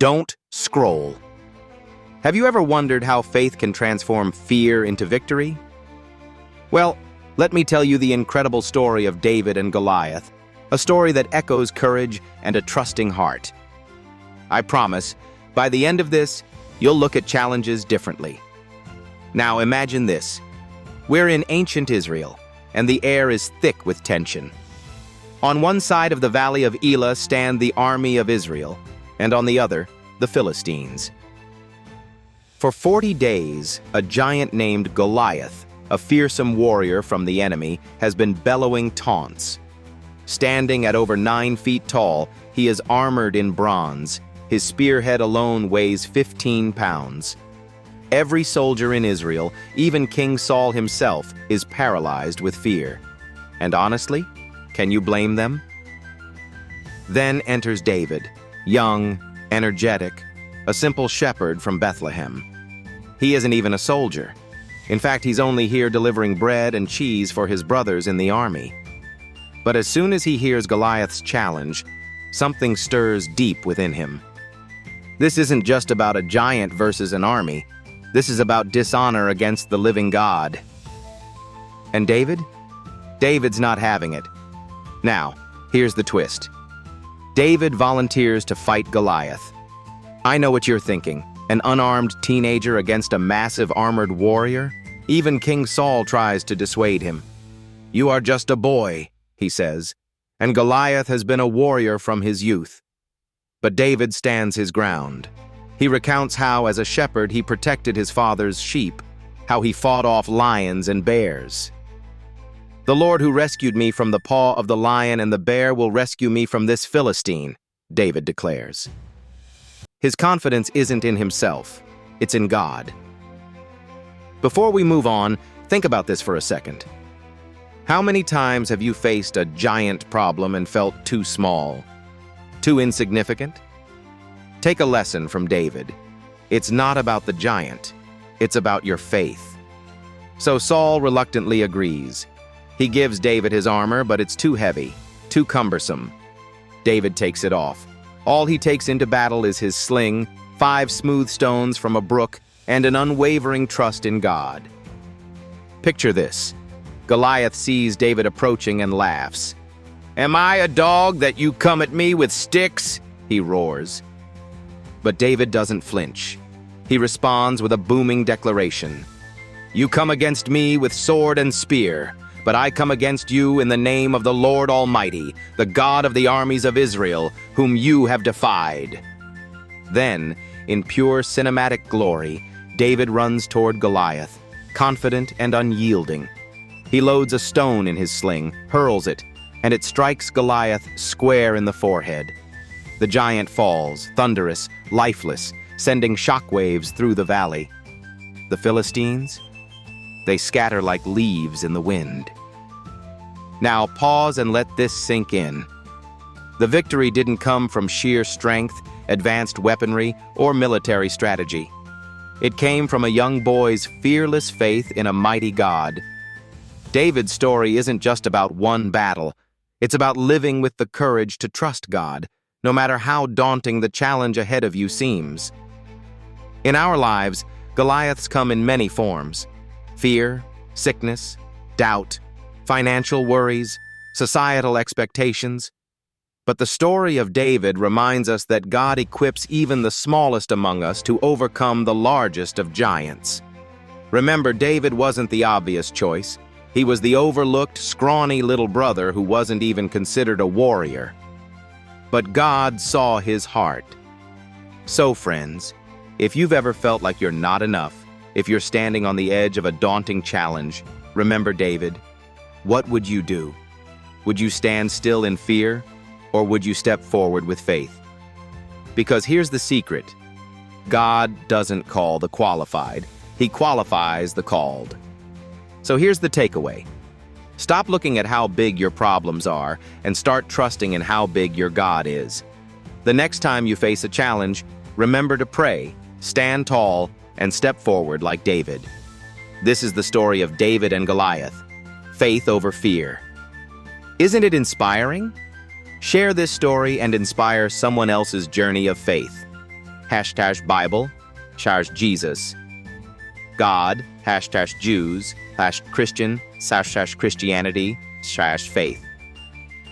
Don't scroll. Have you ever wondered how faith can transform fear into victory? Well, let me tell you the incredible story of David and Goliath, a story that echoes courage and a trusting heart. I promise, by the end of this, you'll look at challenges differently. Now imagine this. We're in ancient Israel, and the air is thick with tension. On one side of the valley of Elah stand the army of Israel, and on the other, the Philistines. For 40 days, a giant named Goliath, a fearsome warrior from the enemy, has been bellowing taunts. Standing at over 9 feet tall, he is armored in bronze. His spearhead alone weighs 15 pounds. Every soldier in Israel, even King Saul himself, is paralyzed with fear. And honestly, can you blame them? Then enters David, young, energetic, a simple shepherd from Bethlehem. He isn't even a soldier. In fact, he's only here delivering bread and cheese for his brothers in the army. But as soon as he hears Goliath's challenge, something stirs deep within him. This isn't just about a giant versus an army. This is about dishonor against the living God. And David? David's not having it. Now, here's the twist. David volunteers to fight Goliath. I know what you're thinking. An unarmed teenager against a massive armored warrior? Even King Saul tries to dissuade him. "You are just a boy," he says, "and Goliath has been a warrior from his youth." But David stands his ground. He recounts how, as a shepherd, he protected his father's sheep, how he fought off lions and bears. "The Lord who rescued me from the paw of the lion and the bear will rescue me from this Philistine," David declares. His confidence isn't in himself, it's in God. Before we move on, think about this for a second. How many times have you faced a giant problem and felt too small, too insignificant? Take a lesson from David. It's not about the giant, it's about your faith. So Saul reluctantly agrees. He gives David his armor, but it's too heavy, too cumbersome. David takes it off. All he takes into battle is his sling, 5 smooth stones from a brook, and an unwavering trust in God. Picture this. Goliath sees David approaching and laughs. "Am I a dog that you come at me with sticks?" he roars. But David doesn't flinch. He responds with a booming declaration. "You come against me with sword and spear, but I come against you in the name of the Lord Almighty, the God of the armies of Israel, whom you have defied." Then, in pure cinematic glory, David runs toward Goliath, confident and unyielding. He loads a stone in his sling, hurls it, and it strikes Goliath square in the forehead. The giant falls, thunderous, lifeless, sending shockwaves through the valley. The Philistines? They scatter like leaves in the wind. Now pause and let this sink in. The victory didn't come from sheer strength, advanced weaponry, or military strategy. It came from a young boy's fearless faith in a mighty God. David's story isn't just about one battle. It's about living with the courage to trust God, no matter how daunting the challenge ahead of you seems. In our lives, Goliaths come in many forms. Fear, sickness, doubt, financial worries, societal expectations. But the story of David reminds us that God equips even the smallest among us to overcome the largest of giants. Remember, David wasn't the obvious choice. He was the overlooked, scrawny little brother who wasn't even considered a warrior. But God saw his heart. So, friends, if you've ever felt like you're not enough, if you're standing on the edge of a daunting challenge, remember David. What would you do? Would you stand still in fear, or would you step forward with faith? Because here's the secret. God doesn't call the qualified. He qualifies the called. So here's the takeaway. Stop looking at how big your problems are and start trusting in how big your God is. The next time you face a challenge, remember to pray, stand tall, and step forward like David. This is the story of David and Goliath. Faith over fear. Isn't it inspiring? Share this story and inspire someone else's journey of faith. hashtag Bible, # Jesus. God, #Jews, /Christian, / Christianity, / faith.